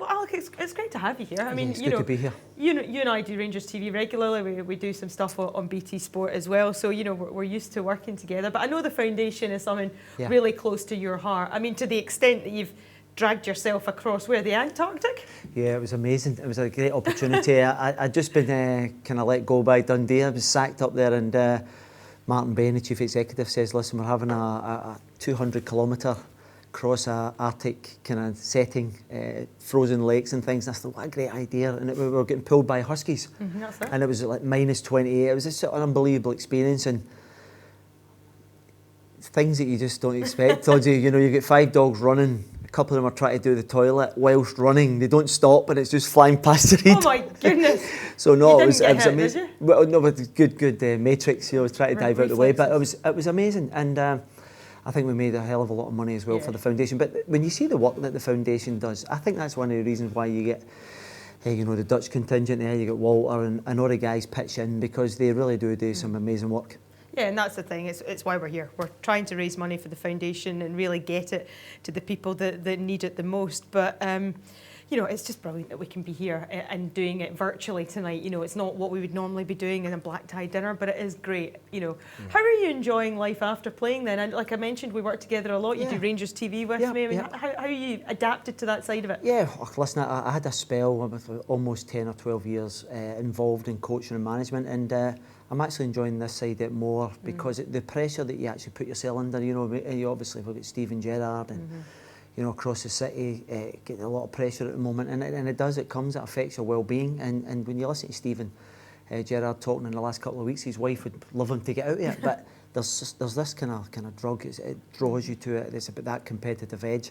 Well, Alec, it's great to have you here. I mean, it's good to be here. You and I do Rangers TV regularly. We do some stuff on BT Sport as well. So, we're used to working together. But I know the foundation is something really close to your heart. I mean, to the extent that you've dragged yourself across, the Antarctic? Yeah, it was amazing. It was a great opportunity. I'd just been kind of let go by Dundee. I was sacked up there, and Martin Bain, the chief executive, says, listen, we're having a 200-kilometre across a Arctic kind of setting, frozen lakes and things. And I thought, what a great idea. And we were getting pulled by huskies. That's it. And it was like minus 28. It was just an unbelievable experience. And things that you just don't expect. You get 5 dogs running. A couple of them are trying to do the toilet whilst running. They don't stop, and it's just flying past the reed. Oh my goodness! So no, it was amazing. Did you? Well, no, but good Matrix. I was trying to dive out the way, but it was amazing, and I think we made a hell of a lot of money as well for the foundation. But when you see the work that the foundation does, I think that's one of the reasons why you get, the Dutch contingent there. You get Walter and all the guys pitch in, because they really do some amazing work. Yeah, and that's the thing. It's why we're here. We're trying to raise money for the foundation and really get it to the people that need it the most. But it's just brilliant that we can be here and doing it virtually tonight. It's not what we would normally be doing in a black tie dinner, but it is great. How are you enjoying life after playing then? And like I mentioned, we work together a lot. You do Rangers TV with me. I mean, how are you adapted to that side of it? Yeah, listen, I had a spell with almost 10 or 12 years involved in coaching and management, and I'm actually enjoying this side it more, because the pressure that you actually put yourself under, you obviously we've got Steven Gerrard and across the city, getting a lot of pressure at the moment, and it affects your well-being, and when you listen to Steven Gerrard talking in the last couple of weeks, his wife would love him to get out of it, but there's this kind of drug, it draws you to it, it's about that competitive edge,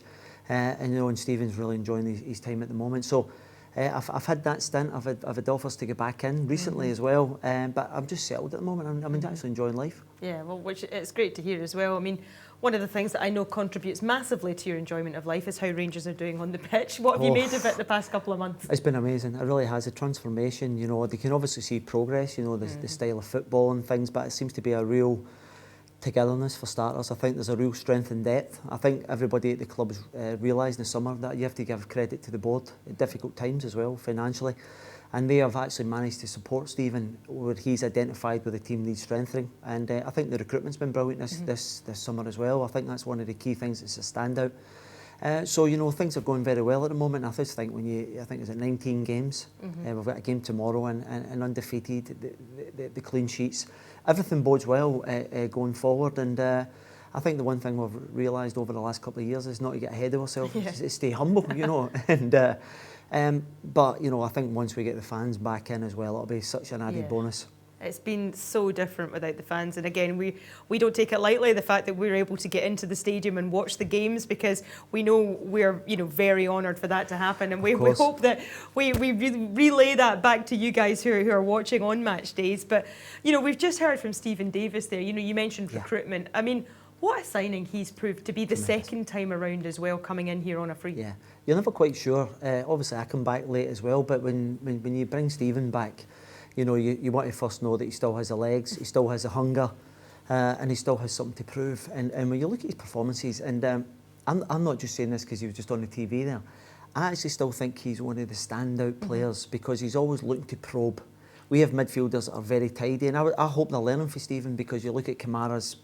and Steven's really enjoying his time at the moment, so I've had that stint. I've had offers to get back in recently as well, but I'm just settled at the moment. I'm actually enjoying life. Yeah, well, which it's great to hear as well. I mean, one of the things that I know contributes massively to your enjoyment of life is how Rangers are doing on the pitch. What have you made of it the past couple of months? It's been amazing. It really has. A transformation. They can obviously see progress. The style of football and things, but it seems to be a real togetherness for starters. I think there's a real strength and depth. I think everybody at the club has realised in the summer that you have to give credit to the board at difficult times as well, financially. And they have actually managed to support Steven where he's identified with the team needs strengthening. And I think the recruitment's been brilliant this summer as well. I think that's one of the key things that's a standout. So, things are going very well at the moment. I just think I think it's at 19 games. We've got a game tomorrow and undefeated, the clean sheets. Everything bodes well going forward, and I think the one thing we've realised over the last couple of years is not to get ahead of ourselves, to stay humble, and but I think once we get the fans back in as well, it'll be such an added bonus. It's been so different without the fans, and again, we don't take it lightly, the fact that we're able to get into the stadium and watch the games, because we know we're very honoured for that to happen, and we hope that we relay that back to you guys who are watching on match days. But we've just heard from Steven Davis there. You mentioned recruitment. I mean, what a signing he's proved to be the second time around as well, coming in here on a free. Yeah, you're never quite sure. Obviously, I come back late as well, but when you bring Steven back, you want to first know that he still has the legs, he still has the hunger, and he still has something to prove. And when you look at his performances, and I'm not just saying this because he was just on the TV there, I actually still think he's one of the standout players, because he's always looking to probe. We have midfielders that are very tidy, and I hope they're learning from Steven, because you look at Kamara's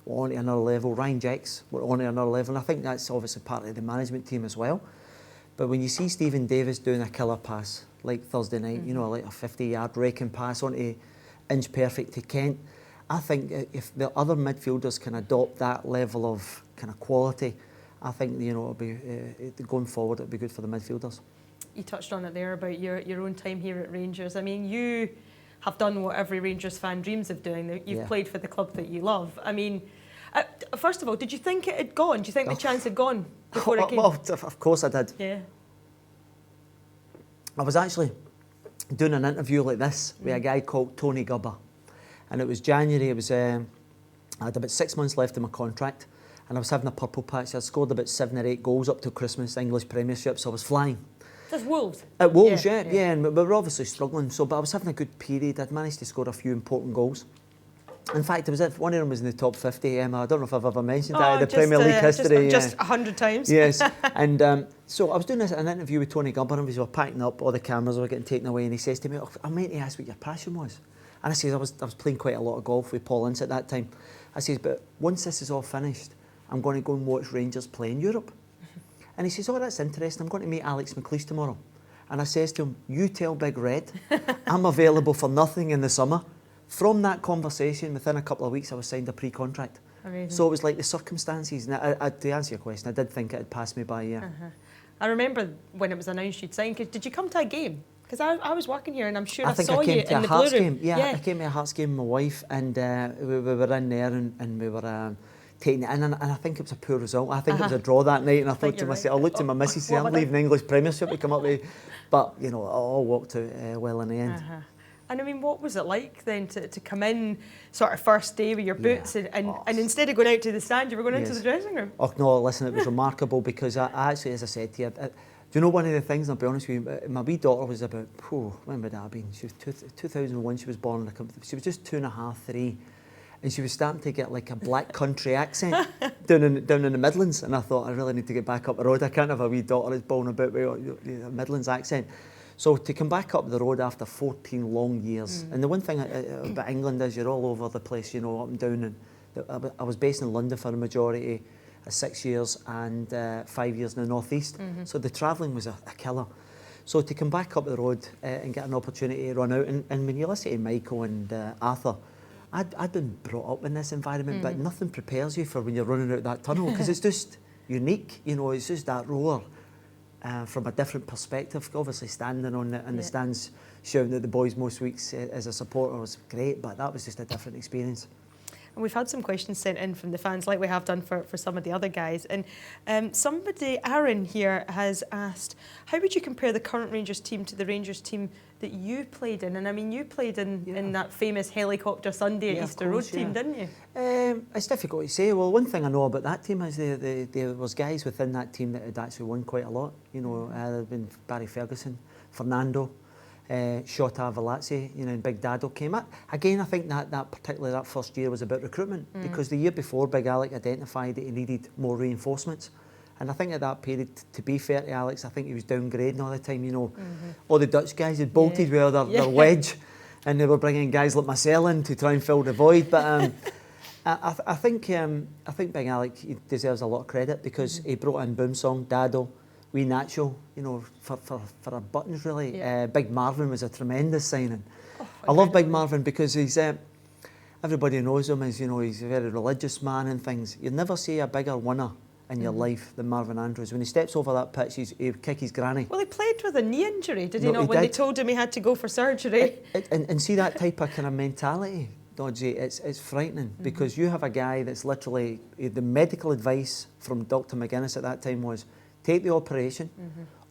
on to another level, Ryan Jack's on to another level, and I think that's obviously part of the management team as well. But when you see Steven Davis doing a killer pass, like Thursday night, like a 50-yard raking pass onto inch perfect to Kent, I think if the other midfielders can adopt that level of kind of quality, I think it'll be going forward. It'll be good for the midfielders. You touched on it there about your own time here at Rangers. I mean, you have done what every Rangers fan dreams of doing. You've played for the club that you love. I mean, first of all, did you think it had gone? Do you think the chance had gone before it came? Well, of course I did. Yeah. I was actually doing an interview like this with a guy called Tony Gubber, and it was January. It was I had about 6 months left in my contract, and I was having a purple patch. I'd scored about 7 or 8 goals up to Christmas, English Premiership, so I was flying. That's Wolves? At Wolves, yeah, and we were obviously struggling, but I was having a good period. I'd managed to score a few important goals. In fact, one of them was in the top 50, Emma. I don't know if I've ever mentioned that in the just, Premier League history. Just 100 times. Yes. And so I was doing an interview with Tony Gubber, and we were packing up, all the cameras were getting taken away, and he says to me, "Oh, I meant to ask what your passion was." And I says, I was playing quite a lot of golf with Paul Ince at that time. I says, "But once this is all finished, I'm going to go and watch Rangers play in Europe." And he says, "Oh, that's interesting. I'm going to meet Alex McLeish tomorrow." And I says to him, "You tell Big Red, I'm available for nothing in the summer." From that conversation, within a couple of weeks, I was signed a pre-contract. Amazing. So it was like the circumstances. And to answer your question, I did think it had passed me by, yeah. I remember when it was announced you'd signed. Did you come to a game? Because I was working here, and I'm sure I I think saw I came you to in a the Hearts blue room. game. Yeah, I came to a Hearts game with my wife, and we were in there, and we were taking it in, and I think it was a poor result. I think it was a draw that night, and I thought to myself, I looked at my missus, say, "I'm leaving the English Premiership to come up with," but you know, it all worked out well in the end. And I mean, what was it like then to come in sort of first day with your boots and instead of going out to the stand, you were going into the dressing room? Oh no, listen, it was remarkable because I actually, as I said to you, do you know one of the things, I'll be honest with you, my wee daughter was about, when would that have been? She was 2001, she was born, she was just 2.5, 3. And she was starting to get like a black country accent down in the Midlands. And I thought, I really need to get back up the road. I can't have a wee daughter that's born about with a Midlands accent. So to come back up the road after 14 long years, and the one thing about England is you're all over the place, you know, up and down. And I was based in London for the majority of 6 years and 5 years in the North East. So the travelling was a killer. So to come back up the road and get an opportunity to run out, and when you listen to Michael and Arthur, I'd been brought up in this environment, but nothing prepares you for when you're running out that tunnel, because it's just unique, you know, it's just that roar. From a different perspective, obviously standing on the stands shouting at the boys most weeks as a supporter was great, but that was just a different experience. And we've had some questions sent in from the fans, like we have done for some of the other guys. And somebody, Aaron here, has asked, how would you compare the current Rangers team to the Rangers team that you played in? And I mean, you played in that famous Helicopter Sunday at Easter Road team, didn't you? It's difficult to say. Well, one thing I know about that team is there was guys within that team that had actually won quite a lot. You know, there had been Barry Ferguson, Fernando, Shota Arveladze, you know, and Big Dado came up. Again, I think that particularly that first year was about recruitment, because the year before Big Alec identified that he needed more reinforcements. And I think at that period, to be fair to Alex, I think he was downgrading all the time, you know. All the Dutch guys had bolted with their wedge, and they were bringing guys like Marcel in to try and fill the void. But I think Big Alec, he deserves a lot of credit, because he brought in Boomsong, Dado, wee Nacho, you know, for our buttons really. Big Marvin was a tremendous signing. I love Big Marvin because he's everybody knows him as, you know, he's a very religious man and things. You'd never see a bigger winner in your life than Marvin Andrews. When he steps over that pitch, he would kick his granny. Well, he played with a knee injury, did he No, not, he when they did. told him he had to go for surgery? And see that type of kind of mentality, Dodgy, it's frightening, because you have a guy that's literally, the medical advice from Dr. McGuinness at that time was, take the operation,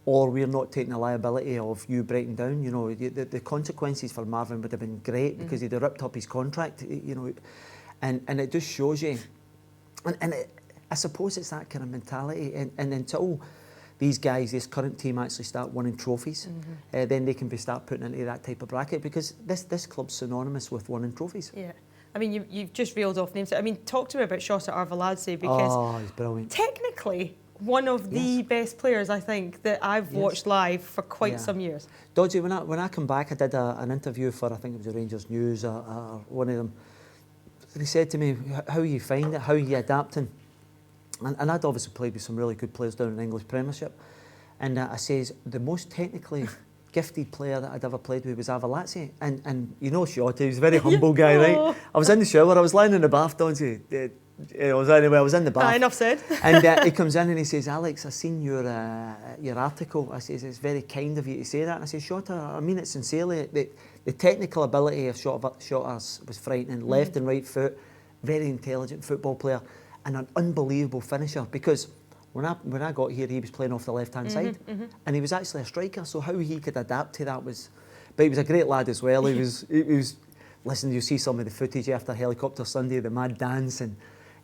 or we're not taking the liability of you breaking down. You know, the consequences for Marvin would have been great, because he'd have ripped up his contract, you know, and it just shows you. And I suppose it's that kind of mentality, and until these guys, this current team, actually start winning trophies, then they can start putting into that type of bracket, because this club's synonymous with winning trophies. Yeah. I mean, you've just reeled off names. I mean, talk to me about Shota Arveladze, because he's brilliant. Technically, one of the best players, I think, that I've watched live for quite some years. Dodgy, when I come back, I did an interview for, I think it was the Rangers News or one of them. And he said to me, how you find it, how you adapting? And I'd obviously played with some really good players down in the English Premiership. And I says, the most technically gifted player that I'd ever played with was Arveladze. And you know Shota, he was a very humble guy, right? I was in the shower, I was lying in the bath, Dodgy. I was in the bath. Enough said. And he comes in and he says, Alex, I seen your article. I says, it's very kind of you to say that. And I says, Shota, I mean it sincerely. The technical ability of Shota was frightening. Left and right foot, very intelligent football player, and an unbelievable finisher. Because when I got here, he was playing off the left-hand side, and he was actually a striker. So how he could adapt to that was... But he was a great lad as well. He was... Listen, you see some of the footage after Helicopter Sunday, the mad dance, and...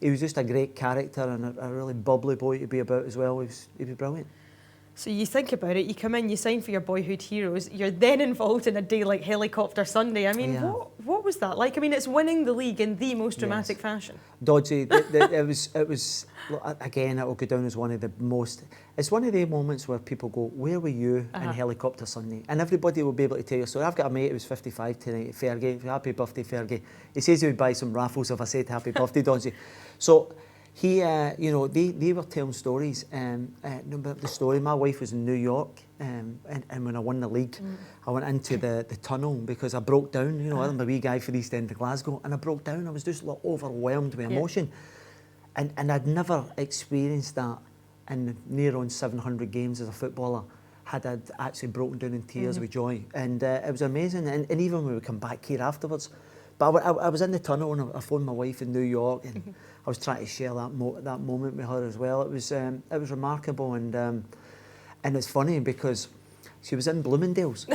He was just a great character and a really bubbly boy to be about as well. He was brilliant. So you think about it, you come in, you sign for your boyhood heroes, you're then involved in a day like Helicopter Sunday. I mean, what was that like? I mean, it's winning the league in the most dramatic fashion. Dodgy, it was, again, it will go down as one of the most, it's one of the moments where people go, where were you in Helicopter Sunday? And everybody will be able to tell you. So I've got a mate who's 55 tonight, Fergie, happy birthday, Fergie. He says he would buy some raffles if I said happy birthday, Dodgy. So he, you know, they were telling stories. The story, my wife was in New York, and when I won the league, I went into the tunnel because I broke down. You know, I'm a wee guy for East End of Glasgow, and I broke down. I was just like overwhelmed with emotion. And I'd never experienced that in near on 700 games as a footballer. I'd actually broken down in tears with joy. And it was amazing. And even when we come back here afterwards, but I was in the tunnel and I phoned my wife in New York, and I was trying to share that moment with her as well. It was remarkable, and it's funny because she was in Bloomingdale's,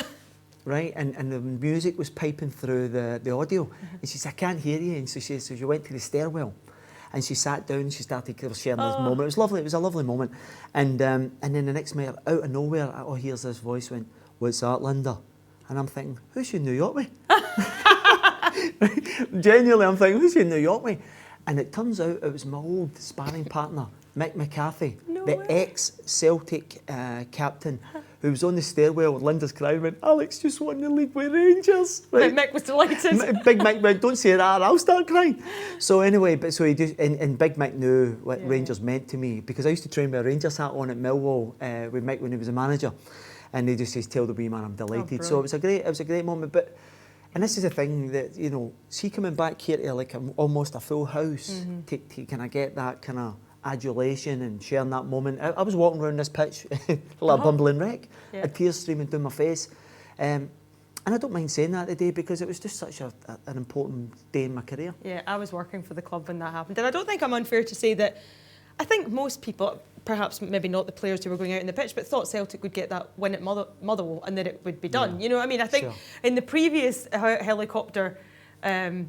right, and the music was piping through the audio, and she said, I can't hear you, and so she went to the stairwell, and she sat down and she started sharing this moment. It was lovely. It was a lovely moment, and then the next minute, out of nowhere, here's this voice went, what's that, Linda? And I'm thinking, who's she in New York with? Genuinely, I'm thinking, who's she in New York with? And it turns out it was my old sparring partner, Mick McCarthy, ex-Celtic captain, who was on the stairwell with Linda's crying, went, Alex just won the league with Rangers. Right? Mick was delighted. Big Mick went, don't say that, I'll start crying. So anyway, he just, and Big Mick knew what Rangers meant to me, because I used to train with a Rangers hat on at Millwall with Mick when he was a manager. And he just says, tell the wee man I'm delighted. So it was a great moment. But and this is the thing that, you know, see coming back here to like almost a full house, to kind of get that kind of adulation and sharing that moment. I was walking around this pitch like a bumbling wreck, a tears streaming down my face. And I don't mind saying that today because it was just such an important day in my career. Yeah, I was working for the club when that happened. And I don't think I'm unfair to say that I think most people, perhaps maybe not the players who were going out in the pitch, but thought Celtic would get that win at Motherwell and that it would be done. You know what I mean? I think in the previous Helicopter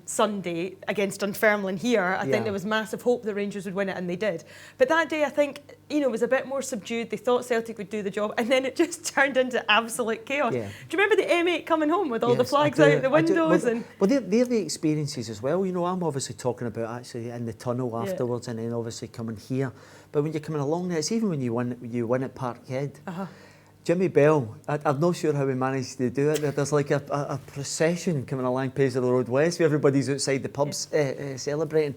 Sunday against Dunfermline here, I think there was massive hope that Rangers would win it, and they did. But that day, I think, you know, was a bit more subdued. They thought Celtic would do the job, and then it just turned into absolute chaos. Do you remember the M8 coming home with all the flags out the windows? Well, they're the experiences as well. You know, I'm obviously talking about actually in the tunnel afterwards, and then obviously coming here. But when you're coming along there, it's even when you win at Parkhead. Jimmy Bell, I'm not sure how we managed to do it. There's like a procession coming along Paisley Road West where everybody's outside the pubs celebrating.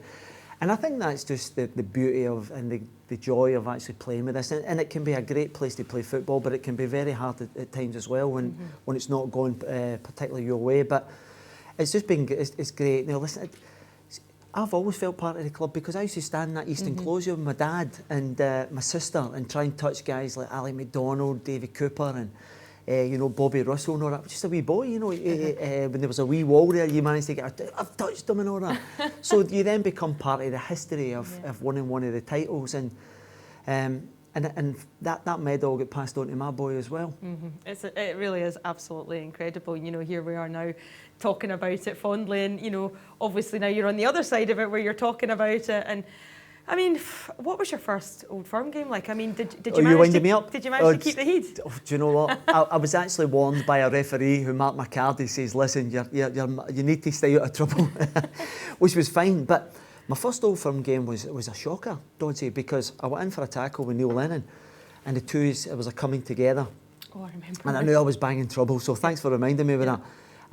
And I think that's just the beauty of and the joy of actually playing with this. And it can be a great place to play football, but it can be very hard at times as well when it's not going particularly your way. But it's just been, it's great. Now listen, I've always felt part of the club because I used to stand in that east enclosure with my dad and my sister and try and touch guys like Ali McDonald, David Cooper and you know, Bobby Russell and all that. Just a wee boy, you know, when there was a wee wall there, you managed to get I've touched them and all that. So you then become part of the history of winning one of the titles, and that medal got passed on to my boy as well. It really is absolutely incredible. You know, here we are now talking about it fondly, and you know, obviously now you're on the other side of it where you're talking about it. And I mean, what was your first Old Firm game like? I mean, did you manage to keep the heat? Do you know what? I was actually warned by a referee who marked my card. He says, "Listen, you need to stay out of trouble," which was fine. But my first Old Firm game was a shocker, Dodgy, because I went in for a tackle with Neil Lennon, and it was a coming together. Oh, I remember. And I knew I was banging trouble, so thanks for reminding me of that.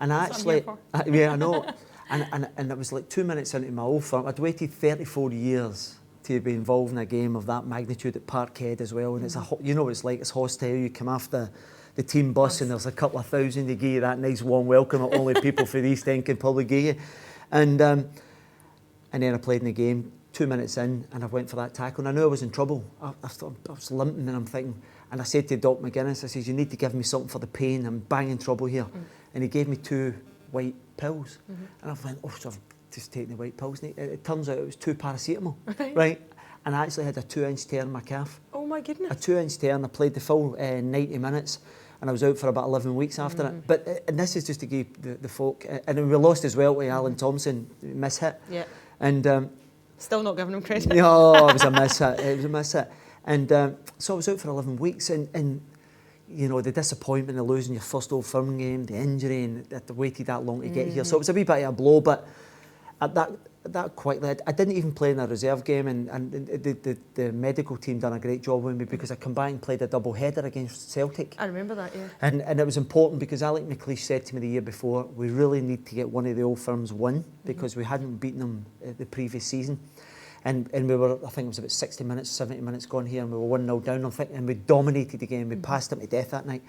And that's what I'm here for. Yeah, I know. And it was like 2 minutes into my Old Firm. I'd waited 34 years to be involved in a game of that magnitude at Parkhead as well. And it's you know, it's like it's hostile. You come off the team bus and there's a couple of thousand to give you that nice warm welcome that only people for the East End can probably give you. And then I played in the game. 2 minutes in, and I went for that tackle, and I knew I was in trouble. I was limping, and I'm thinking, and I said to Doc McGuinness, I says, you need to give me something for the pain. I'm banging trouble here. And he gave me 2 white pills. And I went, oh, so I've just taken the white pills. And it turns out it was 2 paracetamol, right? And I actually had a 2-inch tear in my calf. Oh my goodness. A 2-inch tear, and I played the full 90 minutes. And I was out for about 11 weeks after it. But and this is just to give the folk, and we lost as well to Alan Thompson, miss hit. Yeah. And still not giving him credit. No, it was a miss hit. It was a miss hit. And so I was out for 11 weeks, and you know, the disappointment of losing your first Old Firm game, the injury, and that they waited that long to get here. So it was a wee bit of a blow, but at that quickly, I didn't even play in a reserve game, and the medical team done a great job with me because I come back and played a double header against Celtic. I remember that, yeah. And it was important because Alec McLeish said to me the year before, we really need to get one of the Old Firms win because we hadn't beaten them the previous season. And we were, I think it was about 60 minutes, 70 minutes gone here, and we were 1-0 down, I think, and we dominated the game. We passed them to death that night.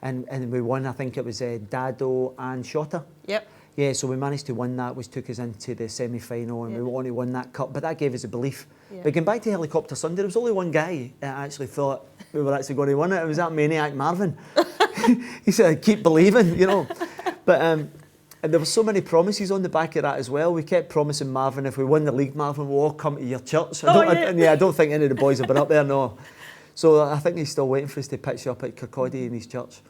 And we won, I think it was Dado and Shota. Yep. Yeah, so we managed to win that, which took us into the semi-final, and we went on to win that cup, but that gave us a belief. Yeah. But going back to Helicopter Sunday, there was only one guy that actually thought we were actually going to win it. It was that maniac Marvin. He said, keep believing, you know. But and there were so many promises on the back of that as well. We kept promising Marvin, if we win the league, Marvin, we'll all come to your church. I don't think any of the boys have been up there, no. So I think he's still waiting for us to pitch up at Kirkcaldy in his church.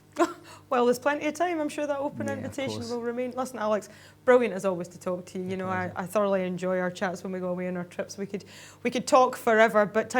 Well, there's plenty of time. I'm sure that open invitation will remain. Listen, Alex, brilliant as always to talk to you. You know, I thoroughly enjoy our chats when we go away on our trips. We could talk forever, but time